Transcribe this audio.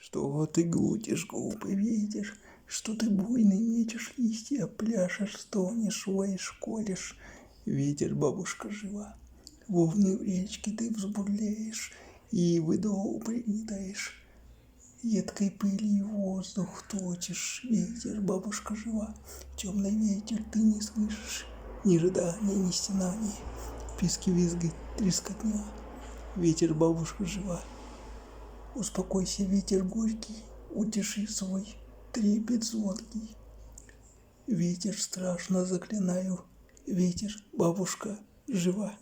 Что ты глутишь губы, видишь, что ты буйный метишь листья, пляшешь, стонешь, воешь, колешь. Ветер, бабушка жива, волны в речке ты взбурлеешь, и выдоху пригнетаешь. Едкой пыли воздух точишь, ветер, бабушка жива. Темный ветер ты не слышишь, ни рыдания, ни стенаний. Писки, визги, трескотня. Ветер, бабушка жива. Успокойся, ветер горький, утеши свой трепет звонкий. Ветер, страшно заклинаю, ветер, бабушка жива.